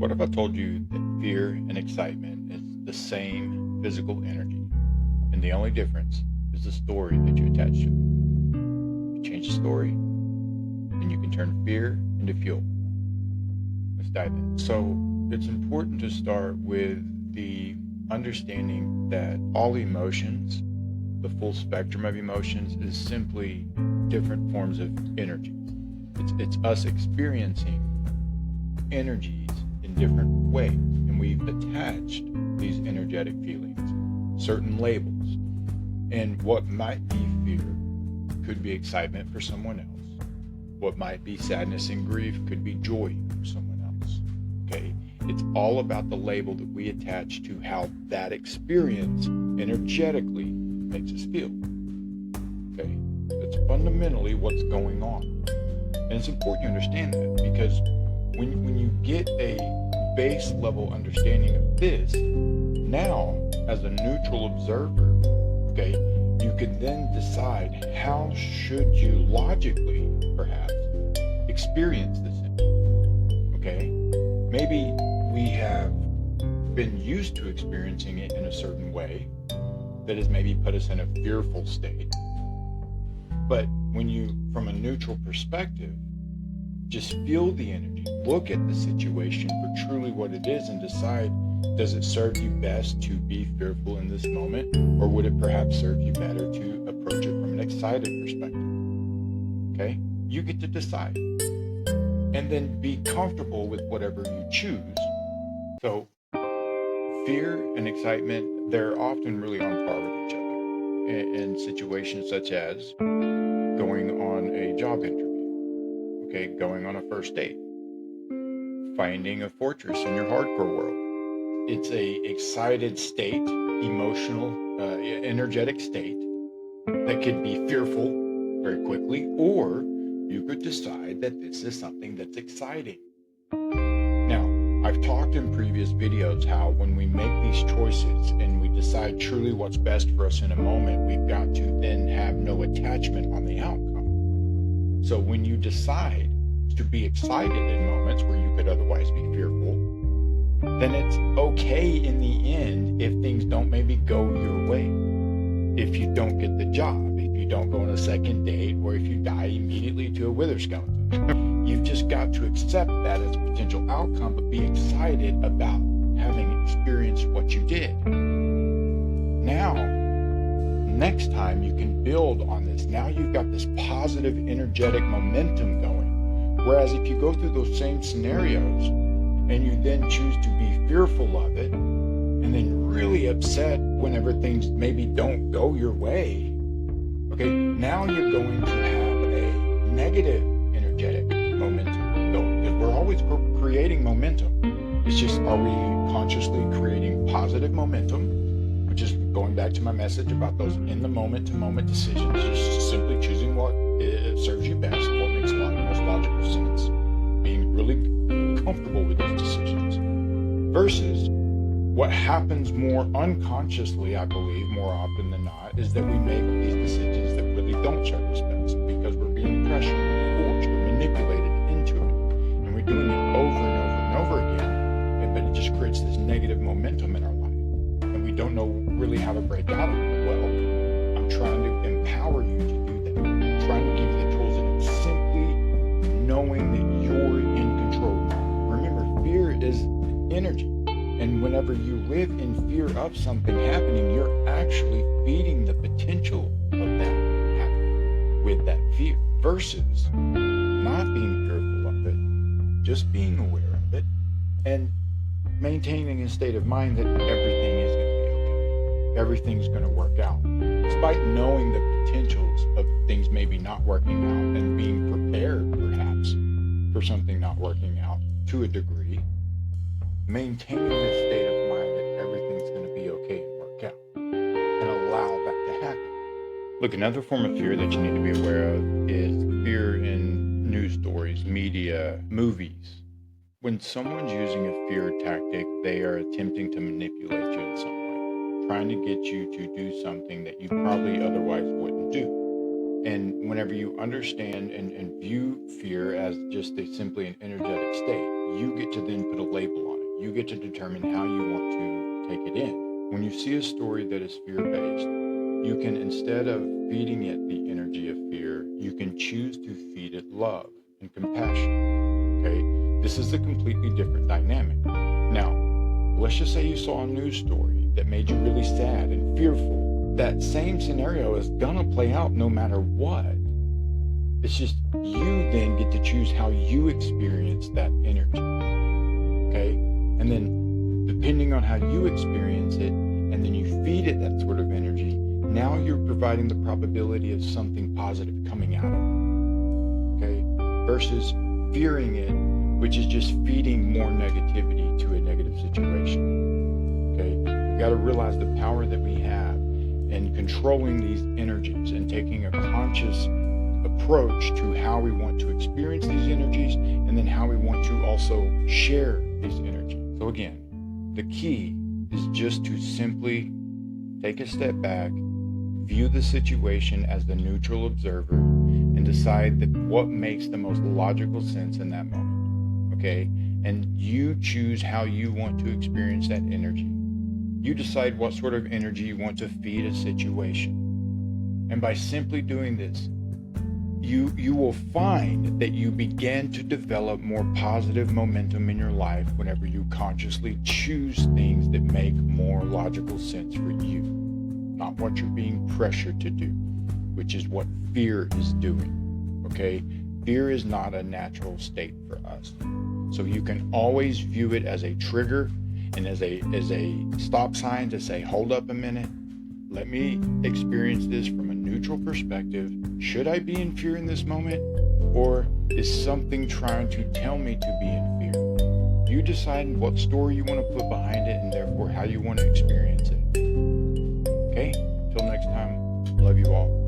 What if I told you that fear and excitement is the same physical energy, and the only difference is the story that you attach to it? You change the story, and you can turn fear into fuel. Let's dive in. So, it's important to start with the understanding that all emotions, the full spectrum of emotions, is simply different forms of energies. It's us experiencing energies in different ways, and we've attached these energetic feelings certain labels. And what might be fear could be excitement for someone else. What might be sadness and grief could be joy for someone else. Okay? It's all about the label that we attach to how that experience energetically makes us feel. Okay? That's fundamentally what's going on. And it's important you understand that, because when you get a base level understanding of this, now as a neutral observer, okay, you can then decide how should you logically, perhaps, experience this energy. Okay? Maybe we have been used to experiencing it in a certain way that has maybe put us in a fearful state. But when you, from a neutral perspective, just feel the energy, look at the situation for truly what it is, and decide, does it serve you best to be fearful in this moment, or would it perhaps serve you better to approach it from an excited perspective? Okay? You get to decide. And then be comfortable with whatever you choose. So, fear and excitement, they're often really on par with each other in situations such as going on a job interview, okay, going on a first date, finding a fortress in your hardcore world. It's a excited state, emotional, energetic state that could be fearful very quickly, or you could decide that this is something that's exciting. Now, I've talked in previous videos how when we make these choices and we decide truly what's best for us in a moment, we've got to then have no attachment on the outcome. So when you decide to be excited in moments where you could otherwise be fearful, then it's okay in the end if things don't maybe go your way. If you don't get the job, if you don't go on a second date, or if you die immediately to a wither skeleton. You've just got to accept that as a potential outcome, but be excited about having experienced what you did. Now, next time you can build on this. Now you've got this positive, energetic momentum going. Whereas if you go through those same scenarios and you then choose to be fearful of it, and then really upset whenever things maybe don't go your way, okay, now you're going to have a negative energetic momentum going, because we're always creating momentum. It's just, are we consciously creating positive momentum, which is going back to my message about those in the moment to moment decisions, just simply choosing what serves you best, what makes most logical sense, being really comfortable with those decisions, versus what happens more unconsciously, I believe, more often than not, is that we make these decisions that really don't serve us best because we're being pressured, we're forced, we're manipulated into it. And we're doing it over and over and over again, but it just creates this negative momentum in our life. And we don't know really how to break out of it. Well, I'm trying to empower you to do that. I'm trying to give you the tools, and it's simply knowing that you're in control. Remember, fear is energy. And whenever you live in fear of something happening, you're actually feeding the potential of that happening with that fear, versus not being fearful of it, just being aware of it, and maintaining a state of mind that everything is going to be okay. Everything's going to work out. Despite knowing the potentials of things maybe not working out and being prepared perhaps for something not working out to a degree, maintaining this state of mind that everything's going to be okay and work out, and allow that to happen. Look, another form of fear that you need to be aware of is fear in news stories, media, movies. When someone's using a fear tactic, they are attempting to manipulate you in some way, trying to get you to do something that you probably otherwise wouldn't do. And whenever you understand and view fear as just simply an energetic state, you get to then put a label on it. You get to determine how you want to take it in. When you see a story that is fear-based, you can, instead of feeding it the energy of fear, you can choose to feed it love and compassion. Okay? This is a completely different dynamic. Now, let's just say you saw a news story that made you really sad and fearful. That same scenario is gonna play out no matter what. It's just you then get to choose how you experience that energy. Okay? And then depending on how you experience it, and then you feed it that sort of energy, now you're providing the probability of something positive coming out of it. Okay? Versus fearing it, which is just feeding more negativity to a negative situation. Okay? We've got to realize the power that we have in controlling these energies and taking a conscious approach to how we want to experience these energies, and then how we want to also share these energies. So again, the key is just to simply take a step back, view the situation as the neutral observer, and decide that what makes the most logical sense in that moment. Okay? And you choose how you want to experience that energy. You decide what sort of energy you want to feed a situation. And by simply doing this, you will find that you begin to develop more positive momentum in your life whenever you consciously choose things that make more logical sense for you, not what you're being pressured to do, which is what fear is doing. Okay? Fear is not a natural state for us. So you can always view it as a trigger and as a stop sign to say, hold up a minute, let me experience this from a neutral perspective. Should I be in fear in this moment? Or is something trying to tell me to be in fear? You decide what story you want to put behind it, and therefore how you want to experience it. Okay? Till next time, love you all.